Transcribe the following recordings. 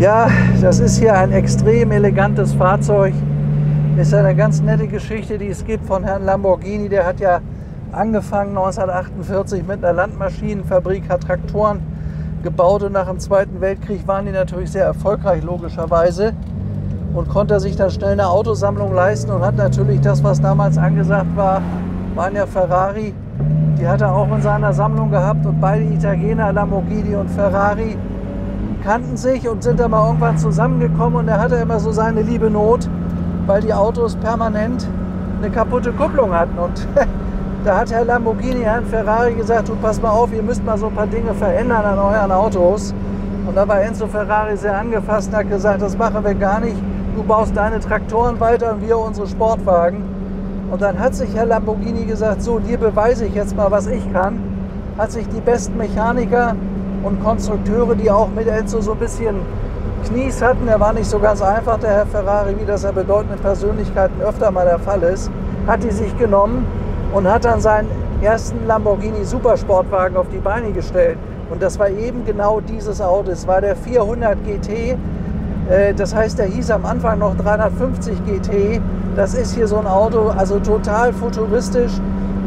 Ja, das ist hier ein extrem elegantes Fahrzeug. Ist eine ganz nette Geschichte, die es gibt von Herrn Lamborghini. Der hat ja angefangen 1948 mit einer Landmaschinenfabrik, hat Traktoren gebaut und nach dem Zweiten Weltkrieg waren die natürlich sehr erfolgreich, logischerweise. Und konnte sich dann schnell eine Autosammlung leisten und hat natürlich das, was damals angesagt war, waren ja Ferrari. Die hat er auch in seiner Sammlung gehabt und beide Italiener, Lamborghini und Ferrari, kannten sich und sind dann mal irgendwann zusammengekommen und er hatte immer so seine liebe Not, weil die Autos permanent eine kaputte Kupplung hatten. Und da hat Herr Lamborghini Herrn Ferrari gesagt, du pass mal auf, ihr müsst mal so ein paar Dinge verändern an euren Autos. Und da war Enzo Ferrari sehr angefasst und hat gesagt, das machen wir gar nicht. Du baust deine Traktoren weiter und wir unsere Sportwagen. Und dann hat sich Herr Lamborghini gesagt, so, dir beweise ich jetzt mal, was ich kann. Hat sich die besten Mechaniker und Konstrukteure, die auch mit Enzo so ein bisschen Knies hatten, er war nicht so ganz einfach, der Herr Ferrari, wie das ja bedeutenden Persönlichkeiten öfter mal der Fall ist, hat die sich genommen und hat dann seinen ersten Lamborghini Supersportwagen auf die Beine gestellt. Und das war eben genau dieses Auto. Es war der 400 GT. Das heißt, der hieß am Anfang noch 350 GT. Das ist hier so ein Auto, also total futuristisch,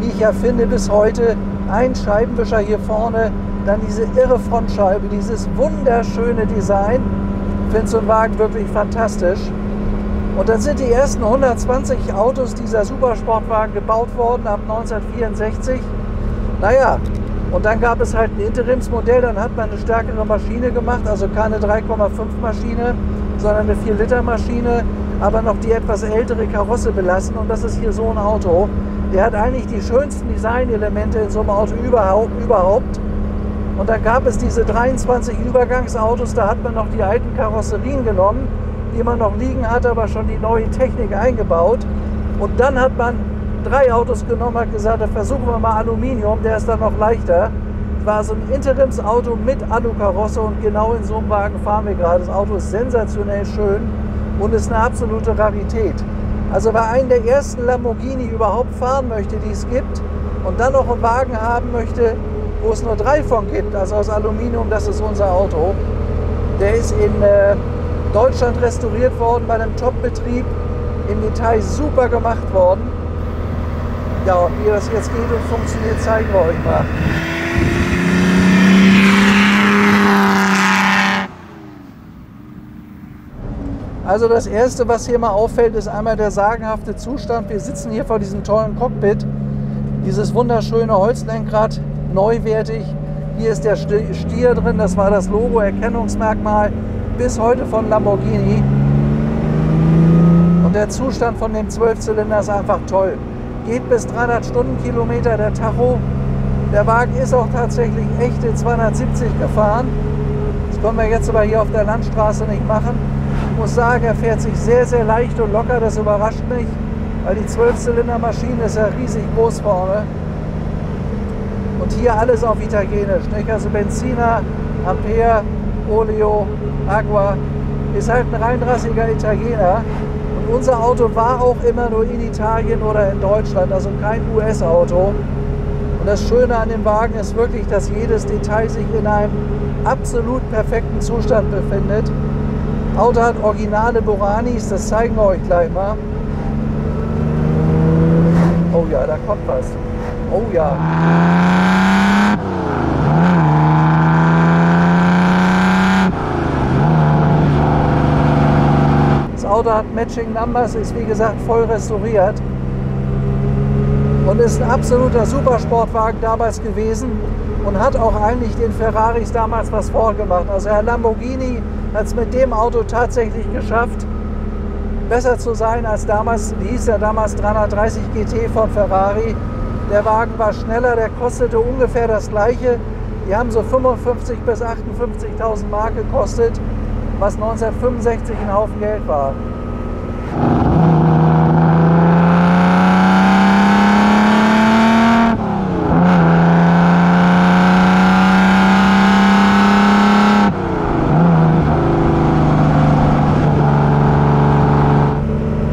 wie ich ja finde, bis heute. Ein Scheibenwischer hier vorne, dann diese irre Frontscheibe, dieses wunderschöne Design. Ich finde so einen Wagen wirklich fantastisch. Und dann sind die ersten 120 Autos dieser Supersportwagen gebaut worden ab 1964. Naja, und dann gab es halt ein Interimsmodell, dann hat man eine stärkere Maschine gemacht, also keine 3,5 Maschine, sondern eine 4 Liter Maschine, aber noch die etwas ältere Karosse belassen. Und das ist hier so ein Auto. Der hat eigentlich die schönsten Designelemente in so einem Auto überhaupt. Und dann gab es diese 23 Übergangsautos, da hat man noch die alten Karosserien genommen, die man noch liegen hat, aber schon die neue Technik eingebaut. Und dann hat man 3 Autos genommen, hat gesagt, da versuchen wir mal Aluminium, der ist dann noch leichter. Das war so ein Interimsauto mit Alukarosse und genau in so einem Wagen fahren wir gerade. Das Auto ist sensationell schön und ist eine absolute Rarität. Also wer einen der ersten Lamborghini überhaupt fahren möchte, die es gibt, und dann noch einen Wagen haben möchte, wo es nur 3 von gibt, also aus Aluminium, das ist unser Auto. Der ist in Deutschland restauriert worden bei einem Top-Betrieb, im Detail super gemacht worden. Ja, und wie das jetzt geht und funktioniert, zeigen wir euch mal. Also das Erste, was hier mal auffällt, ist einmal der sagenhafte Zustand. Wir sitzen hier vor diesem tollen Cockpit, dieses wunderschöne Holzlenkrad, neuwertig. Hier ist der Stier drin, das war das Logo, Erkennungsmerkmal bis heute von Lamborghini. Und der Zustand von dem 12-Zylinder ist einfach toll. Geht bis 300 Stundenkilometer der Tacho. Der Wagen ist auch tatsächlich echte 270 gefahren. Das können wir jetzt aber hier auf der Landstraße nicht machen. Ich muss sagen, er fährt sich sehr, sehr leicht und locker. Das überrascht mich, weil die 12-Zylinder-Maschine ist ja riesig groß vorne. Und hier alles auf Italienisch, nicht? Also Benziner, Ampere, Olio, Agua, ist halt ein reinrassiger Italiener. Und unser Auto war auch immer nur in Italien oder in Deutschland, also kein US-Auto. Und das Schöne an dem Wagen ist wirklich, dass jedes Detail sich in einem absolut perfekten Zustand befindet. Das Auto hat originale Boranis, das zeigen wir euch gleich mal. Oh ja, da kommt was. Oh ja. Das Auto hat Matching Numbers, ist wie gesagt voll restauriert und ist ein absoluter Supersportwagen damals gewesen und hat auch eigentlich den Ferraris damals was vorgemacht. Also Herr Lamborghini hat es mit dem Auto tatsächlich geschafft, besser zu sein als damals, hieß ja damals 330 GT von Ferrari. Der Wagen war schneller, der kostete ungefähr das gleiche. Die haben so 55.000 bis 58.000 Mark gekostet, was 1965 ein Haufen Geld war.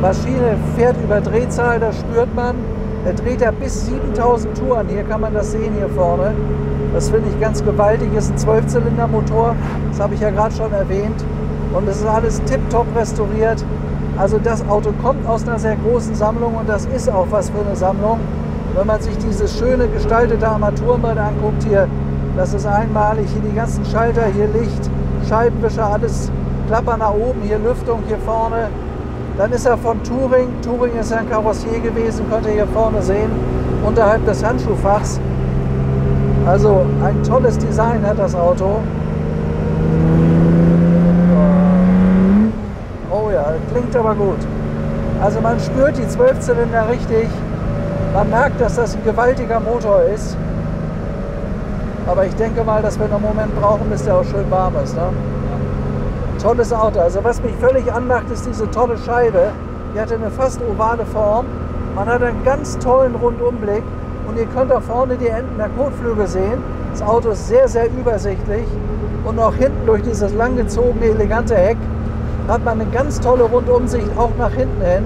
Maschine fährt über Drehzahl, das spürt man. Er dreht ja bis 7000 Touren. Hier kann man das sehen, hier vorne. Das finde ich ganz gewaltig. Ist ein 12-Zylinder-Motor. Das habe ich ja gerade schon erwähnt. und es ist alles tipptopp restauriert. Also das Auto kommt aus einer sehr großen Sammlung und das ist auch was für eine Sammlung. Wenn man sich dieses schöne gestaltete Armaturenbrett anguckt hier, das ist einmalig, hier die ganzen Schalter, hier Licht, Scheibenwischer, alles Klapper nach oben, hier Lüftung hier vorne. Dann ist er von Touring. Touring ist ja ein Karossier gewesen, könnt ihr hier vorne sehen, unterhalb des Handschuhfachs. Also ein tolles Design hat das Auto. Oh ja, klingt aber gut. Also man spürt die 12 Zylinder richtig. Man merkt, dass das ein gewaltiger Motor ist. Aber ich denke mal, dass wir einen Moment brauchen, bis der auch schön warm ist. Ne? Tolles Auto. Also was mich völlig anmacht, ist diese tolle Scheibe. Die hatte eine fast ovale Form. Man hat einen ganz tollen Rundumblick. Und ihr könnt da vorne die Enden der Kotflügel sehen. Das Auto ist sehr, sehr übersichtlich. Und auch hinten durch dieses langgezogene, elegante Heck hat man eine ganz tolle Rundumsicht, auch nach hinten hin.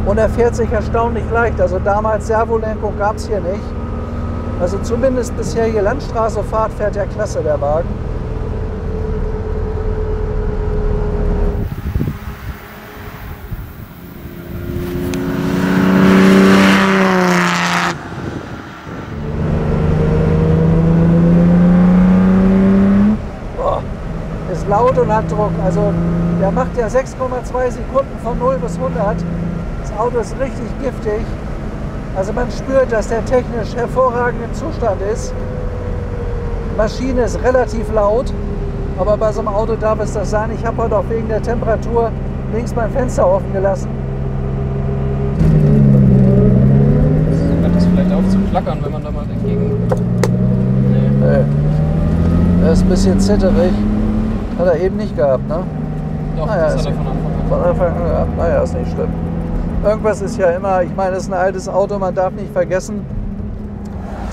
Und er fährt sich erstaunlich leicht. Also damals Servolenkung gab es hier nicht. Also zumindest bisher hier Landstraße-Fahrt fährt ja klasse, der Wagen. Ist laut und hat Druck. Also der macht ja 6,2 Sekunden von 0 bis 100. Das Auto ist richtig giftig. Also man spürt, dass der technisch hervorragend im Zustand ist. Die Maschine ist relativ laut, aber bei so einem Auto darf es das sein. Ich habe heute auch wegen der Temperatur links mein Fenster offen gelassen. Hört das vielleicht auf zu flackern, wenn man da mal entgegen... Nee. Der ist ein bisschen zitterig. Hat er eben nicht gehabt, ne? Doch, naja, das hat er von Anfang an. Von Anfang an gehabt. Naja, ist nicht schlimm. Irgendwas ist ja immer, ich meine, es ist ein altes Auto, man darf nicht vergessen,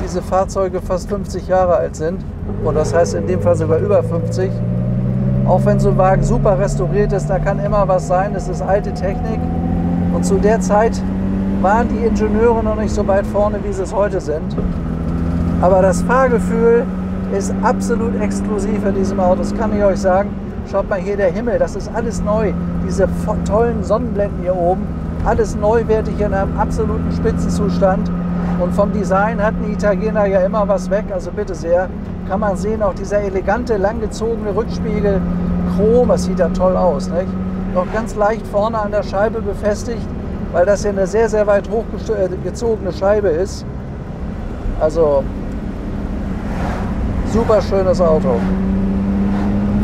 diese Fahrzeuge fast 50 Jahre alt sind. Und das heißt in dem Fall sogar über 50. Auch wenn so ein Wagen super restauriert ist, da kann immer was sein. Es ist alte Technik. Und zu der Zeit waren die Ingenieure noch nicht so weit vorne, wie sie es heute sind. Aber das Fahrgefühl ist absolut exklusiv in diesem Auto. Das kann ich euch sagen. Schaut mal hier, der Himmel, das ist alles neu. Diese tollen Sonnenblenden hier oben. Alles neuwertig in einem absoluten Spitzenzustand. Und vom Design hatten die Italiener ja immer was weg. Also bitte sehr, kann man sehen, auch dieser elegante, langgezogene Rückspiegel. Chrom, das sieht ja toll aus. Nicht? Noch ganz leicht vorne an der Scheibe befestigt, weil das ja eine sehr, sehr weit hochgezogene Scheibe ist. Also super schönes Auto.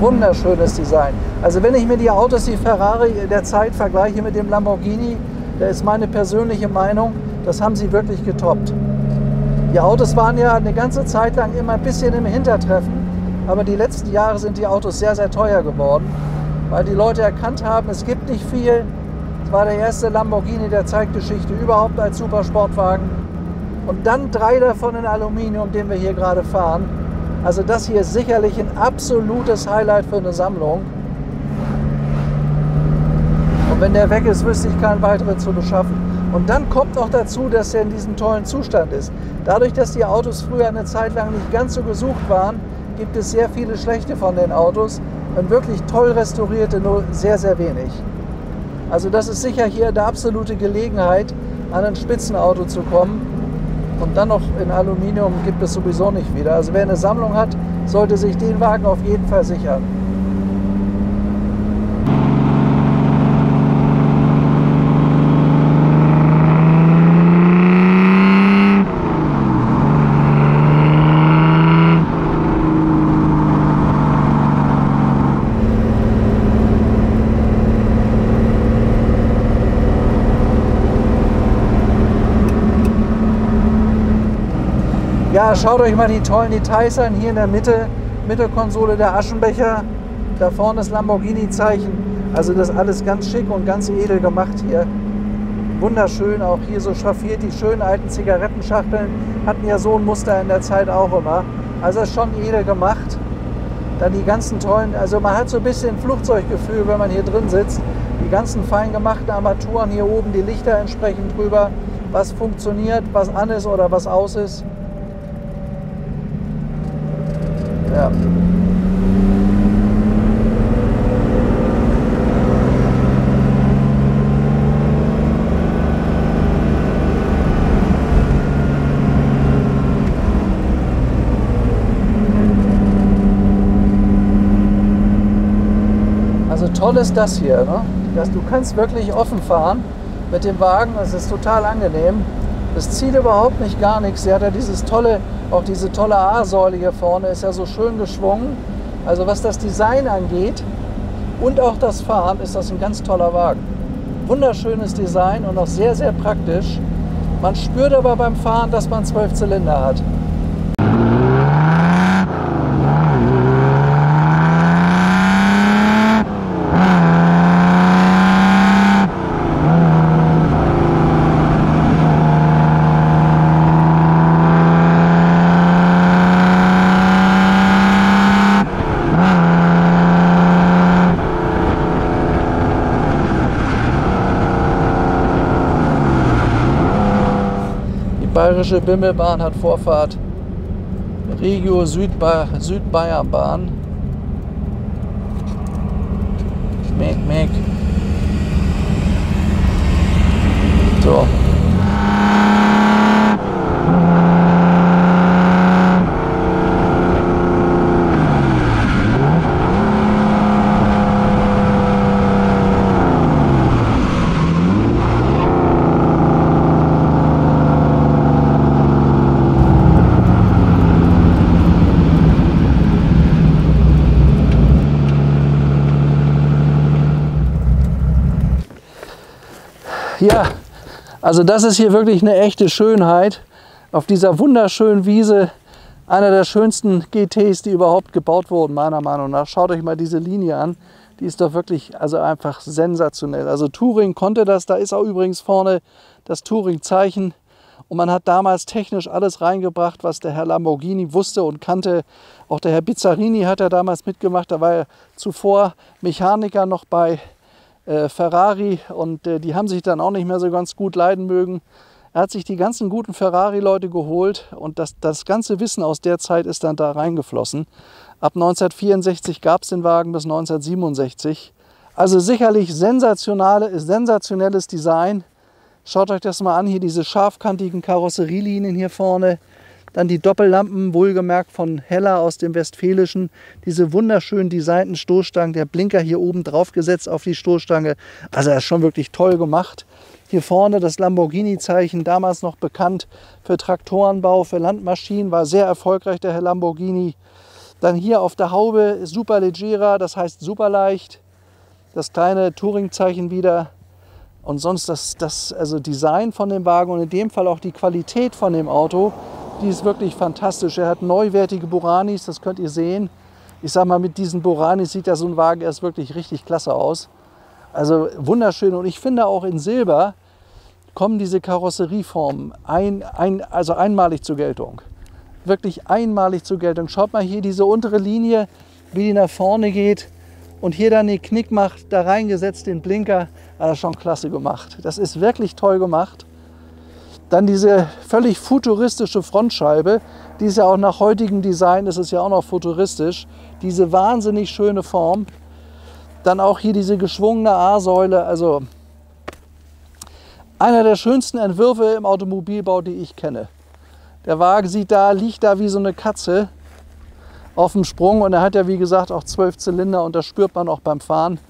Wunderschönes Design. Also wenn ich mir die Autos, die Ferrari der Zeit vergleiche mit dem Lamborghini, da ist meine persönliche Meinung, das haben sie wirklich getoppt. Die Autos waren ja eine ganze Zeit lang immer ein bisschen im Hintertreffen, aber die letzten Jahre sind die Autos sehr, sehr teuer geworden, weil die Leute erkannt haben, es gibt nicht viel. Es war der erste Lamborghini der Zeitgeschichte überhaupt als Supersportwagen. Und dann 3 davon in Aluminium, den wir hier gerade fahren. Also das hier ist sicherlich ein absolutes Highlight für eine Sammlung. Und wenn der weg ist, wüsste ich keinen weiteren zu beschaffen. Und dann kommt noch dazu, dass er in diesem tollen Zustand ist. Dadurch, dass die Autos früher eine Zeit lang nicht ganz so gesucht waren, gibt es sehr viele schlechte von den Autos. Und wirklich toll restaurierte nur sehr, sehr wenig. Also das ist sicher hier eine absolute Gelegenheit, an ein Spitzenauto zu kommen. Und dann noch in Aluminium gibt es sowieso nicht wieder. Also wer eine Sammlung hat, sollte sich den Wagen auf jeden Fall sichern. Ja, schaut euch mal die tollen Details an. Hier in der Mittelkonsole der Aschenbecher. Da vorne das Lamborghini-Zeichen. Also das ist alles ganz schick und ganz edel gemacht hier. Wunderschön, auch hier so schraffiert. Die schönen alten Zigarettenschachteln hatten ja so ein Muster in der Zeit auch immer. Also das ist schon edel gemacht. Dann die ganzen tollen, also man hat so ein bisschen Flugzeuggefühl, wenn man hier drin sitzt. Die ganzen fein gemachten Armaturen hier oben, die Lichter entsprechend drüber. Was funktioniert, was an ist oder was aus ist. Ja. toll ist das hier, ne? Du kannst wirklich offen fahren mit dem Wagen, das ist total angenehm. Das zieht überhaupt nicht gar nichts. Sie hat ja auch diese tolle A-Säule hier vorne, ist ja so schön geschwungen. Also was das Design angeht und auch das Fahren, ist das ein ganz toller Wagen. Wunderschönes Design und auch sehr, sehr praktisch. Man spürt aber beim Fahren, dass man 12 Zylinder hat. Bayerische Bimmelbahn hat Vorfahrt. Regio Südbayernbahn. Meck. So. Ja, also das ist hier wirklich eine echte Schönheit. Auf dieser wunderschönen Wiese, einer der schönsten GTs, die überhaupt gebaut wurden, meiner Meinung nach. Schaut euch mal diese Linie an, die ist doch wirklich also einfach sensationell. Also Touring konnte das, da ist auch übrigens vorne das Touring-Zeichen. Und man hat damals technisch alles reingebracht, was der Herr Lamborghini wusste und kannte. Auch der Herr Bizzarini hat ja damals mitgemacht, da war er zuvor Mechaniker noch bei Ferrari und die haben sich dann auch nicht mehr so ganz gut leiden mögen. Er hat sich die ganzen guten Ferrari-Leute geholt und das ganze Wissen aus der Zeit ist dann da reingeflossen. Ab 1964 gab es den Wagen bis 1967. Also sicherlich sensationelles Design. Schaut euch das mal an, hier diese scharfkantigen Karosserielinien hier vorne. Dann die Doppellampen, wohlgemerkt von Hella aus dem Westfälischen. Diese wunderschön designten Stoßstangen, der Blinker hier oben drauf gesetzt auf die Stoßstange. Also das ist schon wirklich toll gemacht. Hier vorne das Lamborghini-Zeichen, damals noch bekannt für Traktorenbau, für Landmaschinen, war sehr erfolgreich der Herr Lamborghini. Dann hier auf der Haube Superleggera, das heißt super leicht. Das kleine Touring-Zeichen wieder. Und sonst das Design von dem Wagen und in dem Fall auch die Qualität von dem Auto, die ist wirklich fantastisch. Er hat neuwertige Boranis, das könnt ihr sehen. Ich sag mal, mit diesen Boranis sieht ja so ein Wagen erst wirklich richtig klasse aus. Also wunderschön. Und ich finde auch in Silber kommen diese Karosserieformen also einmalig zur Geltung. Wirklich einmalig zur Geltung. Schaut mal hier diese untere Linie, wie die nach vorne geht. Und hier dann den Knick macht, da reingesetzt den Blinker. Das ist schon klasse gemacht. Das ist wirklich toll gemacht. Dann diese völlig futuristische Frontscheibe, die ist ja auch nach heutigem Design, ist es ja auch noch futuristisch. Diese wahnsinnig schöne Form. Dann auch hier diese geschwungene A-Säule, also einer der schönsten Entwürfe im Automobilbau, die ich kenne. Der Wagen liegt da wie so eine Katze auf dem Sprung und er hat ja wie gesagt auch 12 Zylinder und das spürt man auch beim Fahren.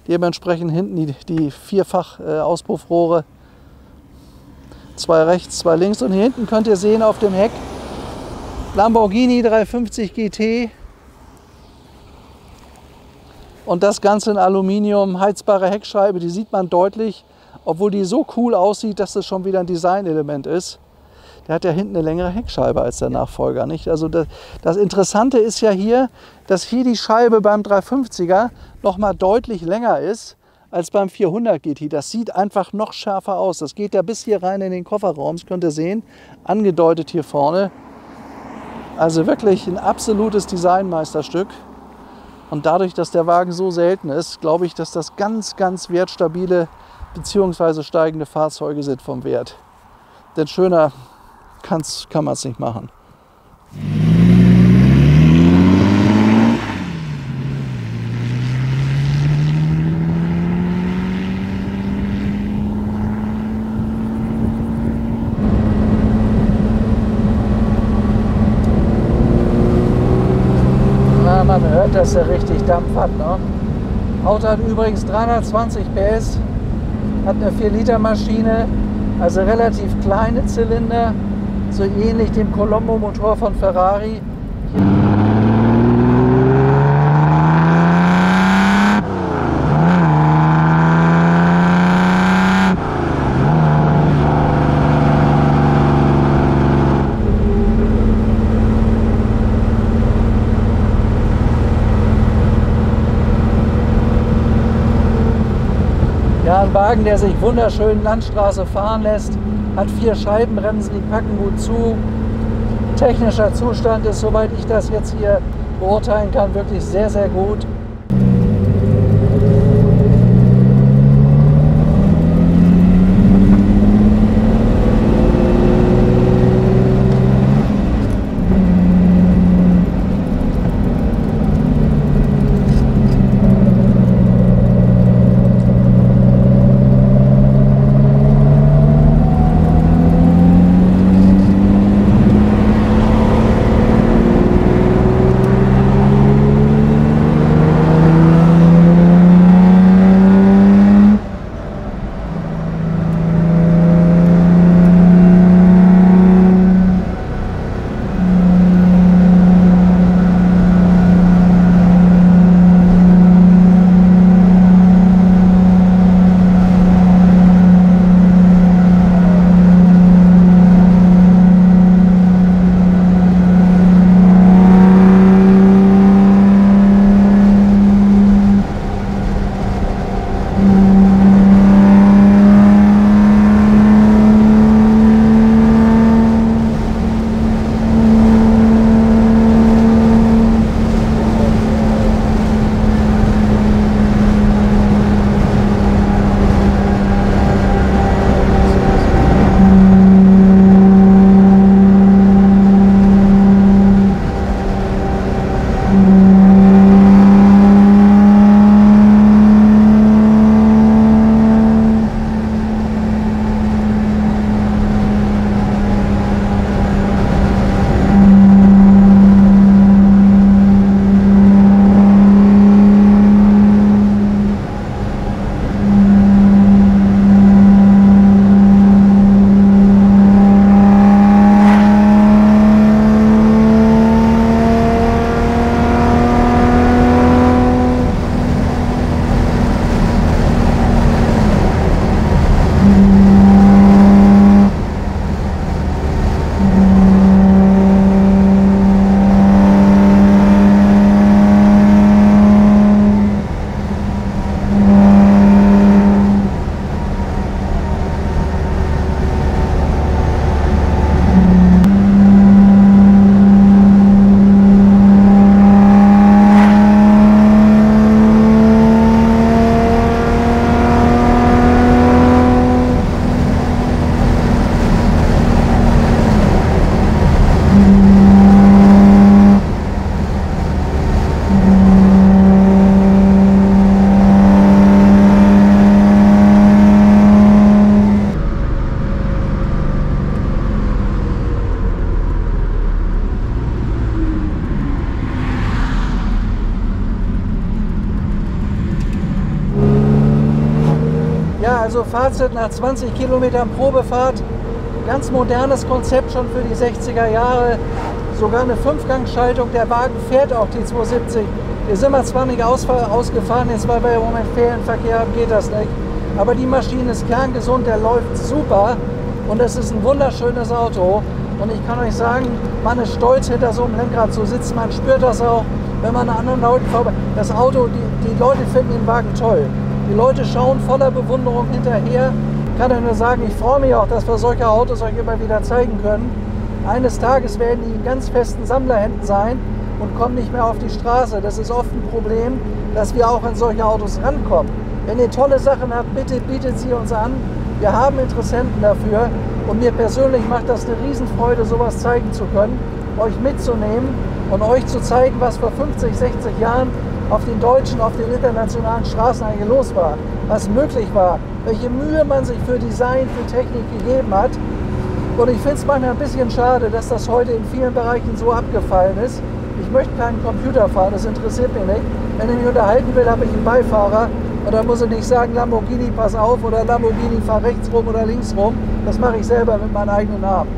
Dementsprechend hinten die vierfach Auspuffrohre. 2 rechts, 2 links und hier hinten könnt ihr sehen auf dem Heck Lamborghini 350 GT und das Ganze in Aluminium, heizbare Heckscheibe, die sieht man deutlich, obwohl die so cool aussieht, dass das schon wieder ein Designelement ist. Der hat ja hinten eine längere Heckscheibe als der Nachfolger, nicht? Also das Interessante ist ja hier, dass hier die Scheibe beim 350er noch mal deutlich länger ist als beim 400 GT. Das sieht einfach noch schärfer aus. Das geht ja bis hier rein in den Kofferraum, das könnt ihr sehen, angedeutet hier vorne. Also wirklich ein absolutes Designmeisterstück. Und dadurch, dass der Wagen so selten ist, glaube ich, dass das ganz, ganz wertstabile bzw. steigende Fahrzeuge sind vom Wert. Denn schöner kann man es nicht machen. Man hört, dass er richtig Dampf hat, ne? Auto hat übrigens 320 PS, hat eine 4-Liter-Maschine, also relativ kleine Zylinder, so ähnlich dem Colombo-Motor von Ferrari. Ja, ein Wagen, der sich wunderschön Landstraße fahren lässt, hat 4 Scheibenbremsen, die packen gut zu. Technischer Zustand ist, soweit ich das jetzt hier beurteilen kann, wirklich sehr, sehr gut. Ja, also Fazit nach 20 Kilometern Probefahrt, ganz modernes Konzept schon für die 60er Jahre, sogar eine 5-Gang-Schaltung, der Wagen fährt auch die 270. Hier sind wir zwar nicht ausgefahren, jetzt weil wir im Moment Ferienverkehr haben, geht das nicht, aber die Maschine ist kerngesund, der läuft super und es ist ein wunderschönes Auto und ich kann euch sagen, man ist stolz hinter so einem Lenkrad zu sitzen, man spürt das auch, wenn man an anderen Leuten vorbei. Das Auto, die Leute finden den Wagen toll. Die Leute schauen voller Bewunderung hinterher. Ich kann ja nur sagen, ich freue mich auch, dass wir solche Autos euch immer wieder zeigen können. Eines Tages werden die in ganz festen Sammlerhänden sein und kommen nicht mehr auf die Straße. Das ist oft ein Problem, dass wir auch an solche Autos rankommen. Wenn ihr tolle Sachen habt, bitte bietet sie uns an. Wir haben Interessenten dafür und mir persönlich macht das eine Riesenfreude, sowas zeigen zu können, euch mitzunehmen und euch zu zeigen, was vor 50, 60 Jahren auf den deutschen, auf den internationalen Straßen eigentlich los war, was möglich war, welche Mühe man sich für Design, für Technik gegeben hat. Und ich finde es manchmal ein bisschen schade, dass das heute in vielen Bereichen so abgefallen ist. Ich möchte keinen Computer fahren, das interessiert mich nicht. Wenn ich mich unterhalten will, habe ich einen Beifahrer. Und dann muss ich nicht sagen, Lamborghini, pass auf, oder Lamborghini, fahr rechts rum oder links rum. Das mache ich selber mit meinen eigenen Armen.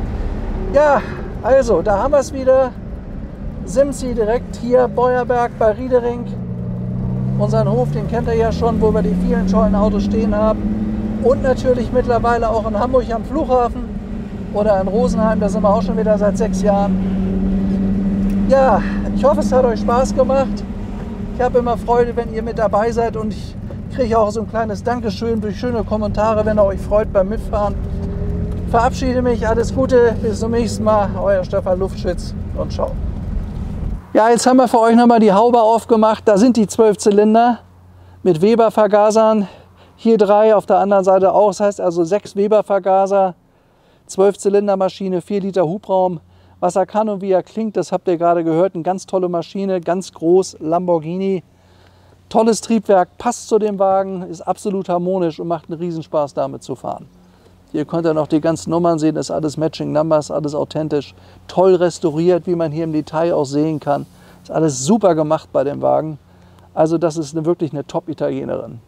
Ja, also, da haben wir es wieder. Simsi direkt hier, Beuerberg bei Riedering. Unseren Hof, den kennt ihr ja schon, wo wir die vielen tollen Autos stehen haben. Und natürlich mittlerweile auch in Hamburg am Flughafen oder in Rosenheim, da sind wir auch schon wieder seit 6 Jahren. Ja, ich hoffe, es hat euch Spaß gemacht. Ich habe immer Freude, wenn ihr mit dabei seid, und ich kriege auch so ein kleines Dankeschön durch schöne Kommentare, wenn ihr euch freut beim Mitfahren. Verabschiede mich, alles Gute, bis zum nächsten Mal, euer Stefan Luftschütz und ciao. Ja, jetzt haben wir für euch nochmal die Haube aufgemacht. Da sind die 12 Zylinder mit Weber-Vergasern. Hier 3, auf der anderen Seite auch. Das heißt also 6 Weber-Vergaser, 12 Zylinder Maschine, 4 Liter Hubraum. Was er kann und wie er klingt, das habt ihr gerade gehört. Eine ganz tolle Maschine, ganz groß, Lamborghini. Tolles Triebwerk, passt zu dem Wagen, ist absolut harmonisch und macht einen Riesenspaß damit zu fahren. Hier könnt ihr noch die ganzen Nummern sehen, das ist alles Matching Numbers, alles authentisch. Toll restauriert, wie man hier im Detail auch sehen kann. Ist alles super gemacht bei dem Wagen. Also das ist wirklich eine Top-Italienerin.